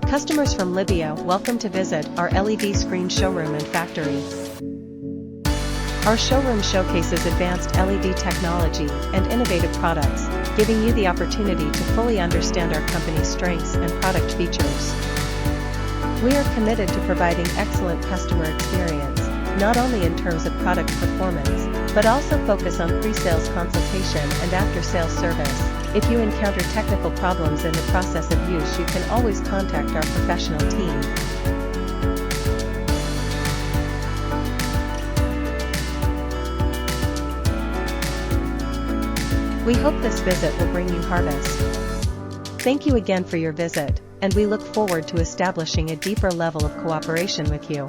Customers from Libya, welcome to visit our LED screen showroom and factory. Our showroom showcases advanced LED technology and innovative products, giving you the opportunity to fully understand our company's strengths and product features. We are committed to providing excellent customer experience, not only in terms of product performance, but also focus on pre-sales consultation and after-sales service. If you encounter technical problems in the process of use, you can always contact our professional team. We hope this visit will bring you harvest. Thank you again for your visit, and we look forward to establishing a deeper level of cooperation with you.